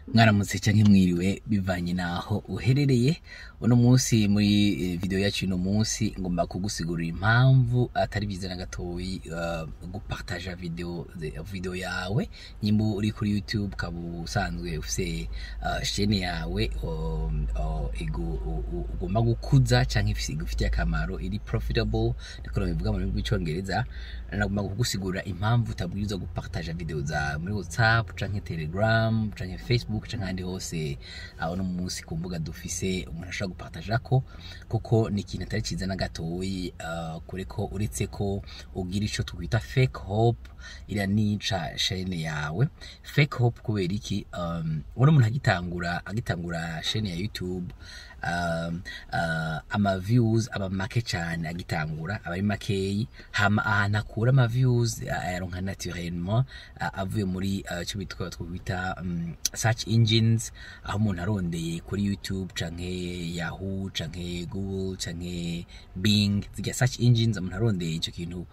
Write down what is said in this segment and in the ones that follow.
mwaramutse canke mwiriwe bivanye naho uherereye. Uno munsi muri video yacu no munsi ngomba kugusigurira impamvu atari biza na gatoyi gupartaja video yawe nyimbo uri kuri YouTube kabusanzwe ufise chaîne yawe ugomba gukuza canke ifite akamaro iri profitable ndiko bivuga mu rw'icongereza. Nagomba kugusigurira impamvu utabwirizwa gupartaja video za muri WhatsApp canke Telegram canke Facebook canke ahandi hose aho no munsi ku mbuga dufise umuntu ashaka gupartaja ko kuko ni ikintu atari ciza na gatoyi kureko uretse ko ugira ico twita fake hope iranica chaîne yawe. Fake hope kubera iki uno muntu agitangura chaîne ya YouTube ama views aba make cyane agitangura aba makeyi hama ahantu akura ama views ayaronka naturellement avuye muri cyo bitwa twita search engines aho umuntu arondeye kuri YouTube canke Yahoo canke Google canke Bing zige search engines umuntu arondeye ico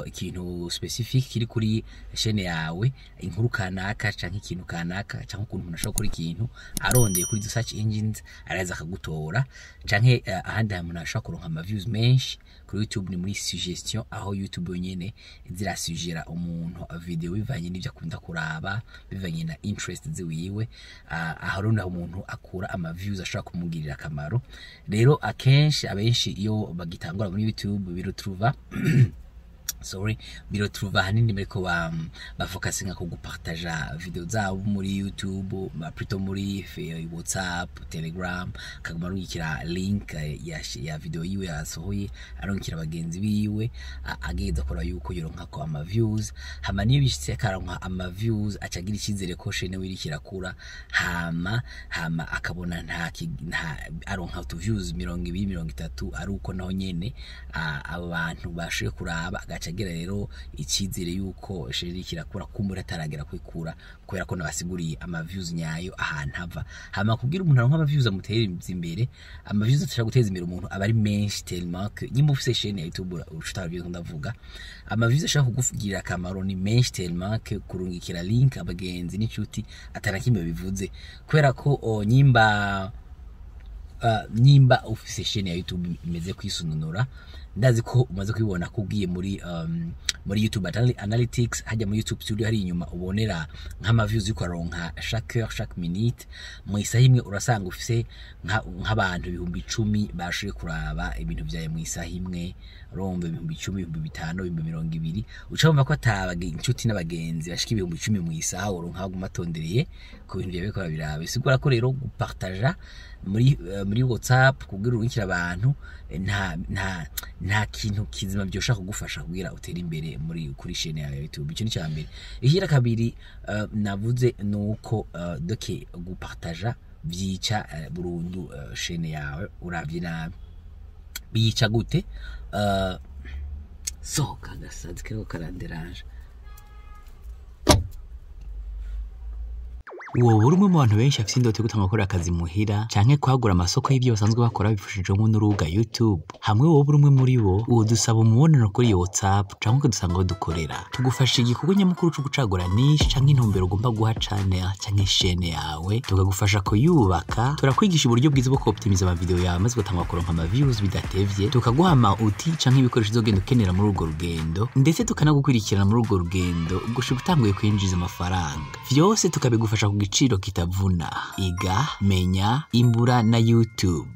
ikintu specific kiri kuri chaîne yawe inkuru kanaka canke ikintu kanaka canke ukuntu umuntu ashaka kuri ikintu arondeye kuri search engines araza akagutora canke ahandi umuntu ashaka kuronka ama views menshi kuri YouTube. Ni muri suggestion aho YouTube nyene zirasugera umuntu video bivanye n'ivyo akunda kuraba bivanye na interest ziwiwe aho rona umuntu akura ama views ashaka kumugirira akamaro. Rero akenshi abenshi iyo bagitangura muri YouTube birotruva hanini bariko bafokasinga ku gupartaja video zabo muri YouTube plutôt muri WhatsApp, Telegram kaguma rungikira link ya video yiwe yasohoye arungikira bagenzi biwe ageza kora yuko yoronka ko ama views hama niyo bishitse karonka ama views acagira ikizere ko chaîne we ikirakura hama akabona nta aronka auto views 20-30 ari uko naho nyene abantu bashoye kuraba agacagira rero ikizere yuko chaîne kirakura kumbura ataragera kwikura kubera ko nabasiguriye ama views nyayo ahantu hava hama kugira umuntu aronka ama views amutera imbere. Ama views atashaka guteza imbere umuntu abari menshi tellement que nyimba ufise chaîne ya YouTube urushtabyo ndavuga ama views ashaka kugufugirira akamaro ni menshi tellement que kurungikira link abagenzi n'inshuti atarakimwe bivuze kubera ko nyimba ufise chaîne ya YouTube imeze kwisununura ndazi ko umaze kwibona kugiye muri YouTube analytics hajya muri YouTube studio hari inyuma ubonera nk'ama views yuko aronka chaque minute mu isaha imwe urasanga ufise nk'abantu 10,000 bashoye kuraba ibintu byaye mu isaha imwe rombe 10,000 5,000 20,000 ucumva ko atabaga inshuti n'abagenzi bashika 10,000 mu isaha uronka gumatondereye ku bintu byawe ko biraba bisigura ko rero gupartaja muri WhatsApp kugira urungikira abantu nta kintu kizima byoshaka kugufasha kugira utere imbere kuri chaîne ya YouTube. Icyo ni cyambere. Ihira kabiri navuze nuko doke gupartaja byica burundu chaîne yawe uravye nabi biyica gute soka gasazi kero karanderanje uwo urumwe mu bantu benshi afite indoto yo gutanga gukora akazi muhira canke kwagura amasoko y'ibyo basanzwe bakora bifashijwe n'urubuga YouTube. Hamwe wowe urumwe muri bo udusaba umubonano kuri WhatsApp canke dusanga dukorera tugufasha igikorwa nyamukuru cyo gucagura niche canke intumbero ugomba guha canke chaîne yawe tukagufasha ko yubaka. Turakwigisha uburyo bwiza bwo optimiza ama video yawe maze gutanga kuronka ama views bidatevye tukaguha ama outil canke ibikoresho uzogenda ukenera muri urwo rugendo ndetse tukanagukurikirana muri urwo rugendo gushika utanguye kwinjiza amafaranga vyose tukabigufasha igiciro kitavuna. Iga menya imbura na YouTube.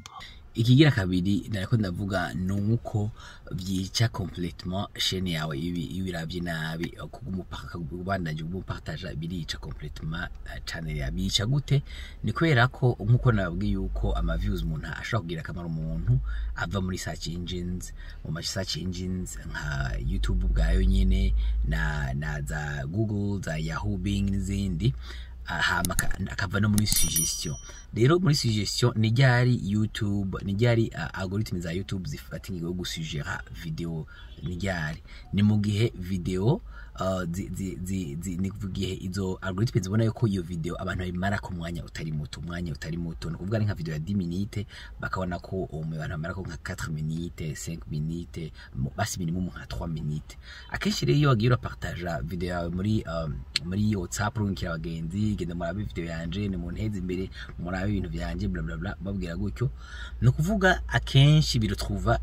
Ikigira kabiri nariko ndavuga nuko byica complètement chaîne yawe ibiravye nabi kugumupaka kubandanje gupartaja birica complètement channel ya bica gute ni kwera ko nkuko nababwiye yuko ama views umuntu ashaka kugira akamaro umuntu ava muri search engines mu search engines nka YouTube bwayo nyene na za Google za Yahoo Bing n'izindi akava no muri suggestion. Rero muri suggestion ni ryari YouTube ni ryari algorithm za YouTube zifatinga yo gusugera video ni ryari ni mu gihe video ni kuvugiye izo algoritme zibona yuko iyo video abantu bimara ku mwanya utari muto no kuvuga ari nka video ya 10 minutes bakabona ko abantu bamara ko nka 4 minutes 5 minutes basi minimum nka 3 minutes. Akenshi rero iyo wagiye Partaja video yawe muri WhatsApp runkira abagenzi genda murabe video yanje ni mu nteze imbere murabe ibintu byanje bla bla bla babwira gutyo no kuvuga akenshi birotruva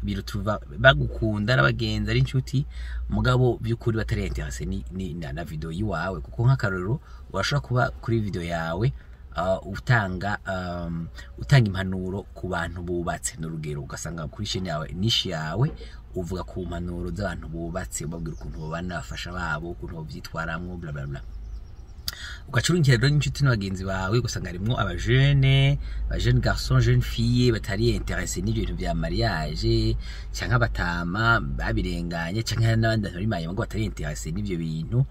bagukunda n'abagenzi ari inshuti mugabo by'ukuri batari interesse ni na video yiwawe kuko nk'akarero urashobora kuba kuri video yawe utanga impanuro ku bantu bubatse n'urugero ugasanga kuri chaîne yawe niche yawe uvuga ku mpanuro z'abantu bubatse ubabwira ukuntu babana bafasha babo ukuntu bavyitwaramwo bla bla bla ugacurungira rero inshuti n'abagenzi bawe ugasanga harimo aba jeune garçon jeune fille batari intéressé n'ibyo bintu bya mariage cyangwa batama babirenganye cyangwa n'abandi bari maye ngo batari intéressé n'ibyo bintu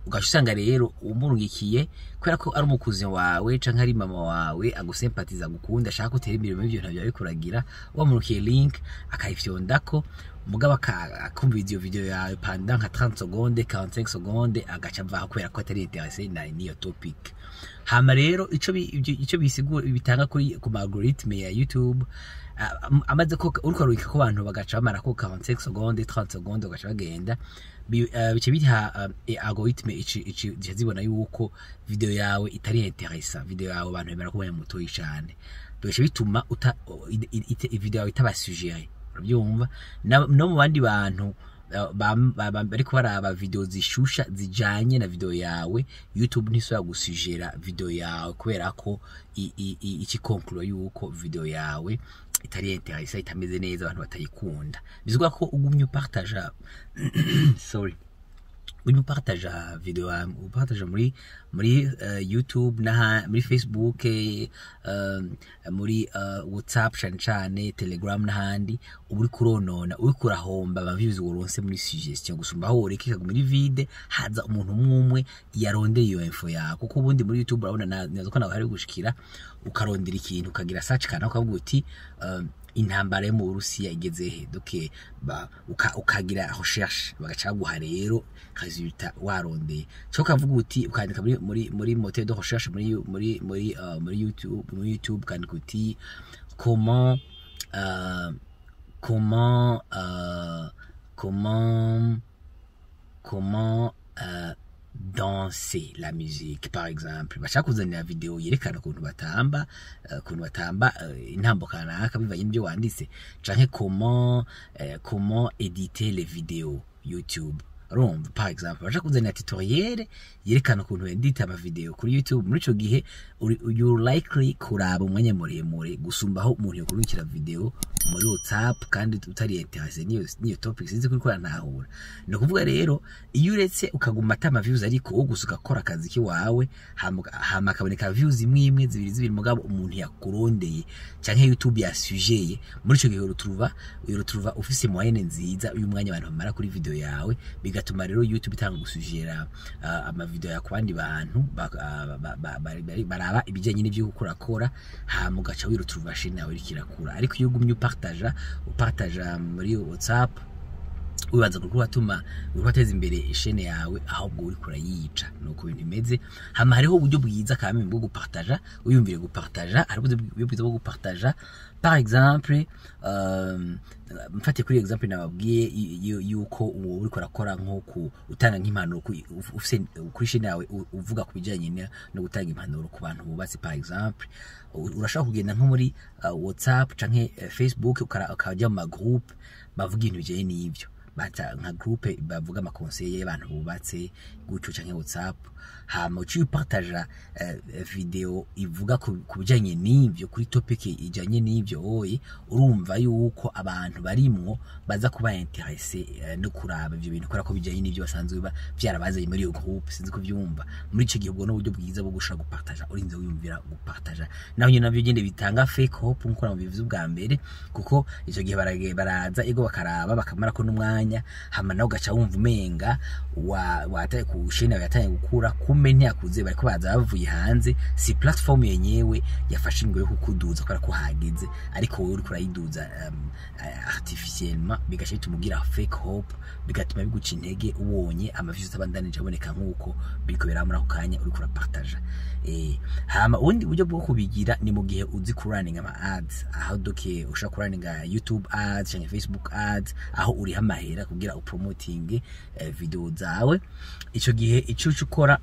ugasanga rero umurungikiye kwera ko ari umukuzi wawe canke ari mama wawe agusympathiza gukunda ashaka gutera imbere mu byo ntabyo bikuragira wamurukiye link akayifyondako mugaba akumva video yawe pendant nka 30 secondes 45 secondes agaca vaho kwera ko atari intéressé na niyo topic. Hama rero ico bisigura bitanga kuri ku algoritme ya YouTube amaze ko uriko ruika ko abantu bagaca bamara ko 45 secondes 30 secondes bagaca bagenda bice biha algoritme ici zibona yuko video yawe itari intéressant video yawe abantu bemera ko mutoyi cyane bice bituma video yawe itabasuggere byumva no mu bandi bantu bariko baraba video zishusha zijanye na video yawe YouTube ntisoya gusugera video yawe kubera ko iki conclure yuko video yawe itari intéressant itameze neza abantu batayikunda bizwa ko ugumye Partaja uyu Partaja video upartaja muri YouTube na muri Facebook muri WhatsApp cyane Telegram n'ahandi uri kuronona uri kurahomba abaviews uronse muri suggestion gusumba aho ureke muri vide haza umuntu umwe yarondeye iyo info yako kuko ubundi muri YouTube urabona nazo ko nawe hari gushikira ukarondera ikintu ukagira search kana ukavuga uti intambara yo mu Burusiya igeze he doke ukagira recherche bagacaguha rero resultat warondeye cyo kavuga uti ukandika muri moteur de recherche muri YouTube kandi kuti comment danser la musique par exemple bashaka kuzanira video yerekana kuntu batamba intambo kanaka bivanye n'ibyo wanditse canke comment éditer les vidéos YouTube romba par exemple bashaka kuzanira tutoriel yerekana kuntu edita ama video kuri YouTube muri cyo gihe you likely kuraba umwanya muremure gusumbaho umuntu yokurukira video muri WhatsApp kandi tutari intéressé niyo topic sinzi kuri kora ntahura no kuvuga rero iyo uretse ukaguma atama views ariko ugusuka kora akazi ki wawe hama kaboneka views imwe zibiri mugabo umuntu yakurondeye canke YouTube yasujeye muri cyo gihe urutruva ufise moyenne nziza uyu mwanya abantu bamara kuri video yawe bigatuma rero YouTube itanga gusujera ama video ya kwandi bantu baraba ibijanye n'ibyo gukorakora hama ugaca wirutruva shine nawe rikirakura ariko iyo ugumye upartaja muri WhatsApp wibaza ko watuma ubateza imbere chaîne yawe ahubwo uri kurayica nuko bintu imeze hama hariho uburyo bwiza kandi bwo gupartaja uyumvire gupartaja hari uburyo bwiza bwo gupartaja par exemple mfate kuri exemple nababwiye yuko uri kurakora nko utanga nk'impanuro kuri chaîne yawe uvuga kubijanye no gutanga impanuro ku bantu bubatse par exemple urashaka kugenda nko muri WhatsApp canke Facebook ukajya mu groupe bavuga ibintu bijanye n'ivyo bata nka groupe bavuga ama conseil y'abantu bubatse gutyo canke WhatsApp hama uci partager video ivuga kubijanye n'ivyo kuri topic ijanye n'ivyo oyi urumva yuko abantu barimwo baza kuba intéressé no kuraba ivyo bintu kora ko bijanye n'ivyo basanzwe byarabaze muri iyo groupe sinzi ko byumva muri ico gihe ubwo no buryo bwiza bwo gushaka gupartager urinze wiyumvira gupartager naho nyine navyo gende bitanga fake hope nkora mu bivuze ubwambere kuko ico gihe baraza ego bakaraba bakamara ko n'umwanya mwanya hama nawe ugaca wumva umenga wataye ku shene yataye gukura kumenya yakuze bariko baza bavuye hanze si platform yenyewe yafashe ingo yo kukuduza kwa ko hageze ariko wowe uri kurayiduza artificiellement bigaca bitumugira fake hope bigatuma biguca intege ubonye amaviews abandanije aboneka nkuko biriko biramura ako kanya uri kura partaja hama undi buryo bwo kubigira ni mu gihe uzi running ama ads aho doke ushaka running YouTube ads canke Facebook ads aho uri hamahera kugira upromoting video zawe ico gihe ico ukora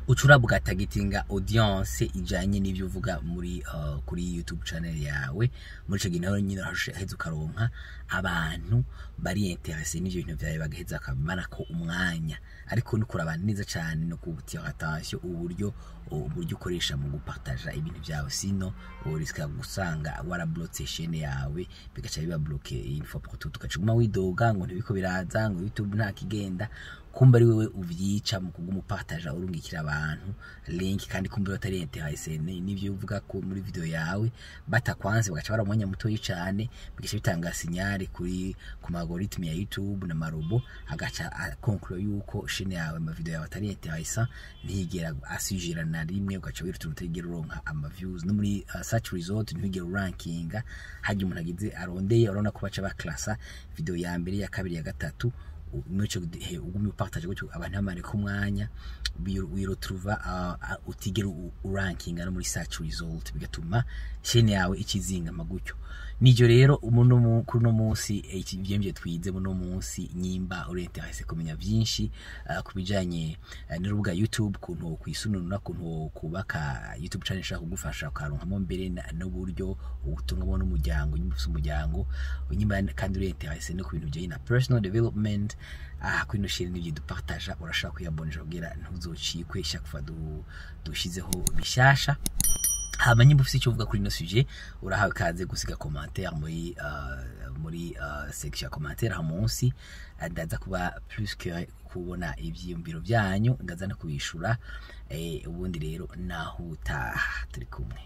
ucurabuga targetinga audience ijanye n'ivyo uvuga muri kuri YouTube channel yawe muri cyo ginaho nyine haheze ukaronka abantu bari interesse n'ivyo bintu byawe bagaheza akamana ko umwanya ariko nukurabana neza cyane no kubutira attention uburyo ukoresha mu gupartager ibintu byawe sino uriska gusanga wara block chaîne yawe bigaca biba bloquer info pour tout ukacuma widoga ngo ntibiko biraza ngo YouTube nta kigenda kumba ari wewe uvyica mu kugumu partager urungikira abantu link kandi kumba batari interesse n'ivyo uvuga ko muri video yawe batakwanze bagaca baramwanya muto y'icane bigisha bitanga signal kuri ku algorithm ya YouTube na marobo agaca conclure yuko shine yawe ama video yawe atari interesse ntigera asujira na rimwe ugaca wiruturutegera uronka ama views no muri search result ntigera ranking haje umuntu agize arondeye urona ko baca baklasa video ya mbere ya kabiri ya gatatu mucho ugumi partage gutyo abantu amare ku mwanya wirotruva utigera ranking no muri search result bigatuma shene yawe ikizinga magutyo nijo rero umuntu kuri no munsi ivyemje twize muno munsi nyimba uri interesse kumenya byinshi kubijanye n'urubuga YouTube kuntu kwisununa kuntu kubaka YouTube channel shaka kugufasha ukaronkamo mbere n'uburyo ubutumwa n'umuryango umuryango nyimba kandi uri interesse no kubintu bye na personal development kwino shire n'ibyo dupartaja urashaka kuyabonesha kugira ntuzocikwe chaque dushizeho bishasha hama nyimba ufite icyo uvuga kuri no sujet urahawe kaze gusiga commentaire muri section ya commentaire ha munsi ndaza kuba plus que kubona ivyiyumviro byanyu ndaza no kubishura ubundi rero naho utaha turi kumwe.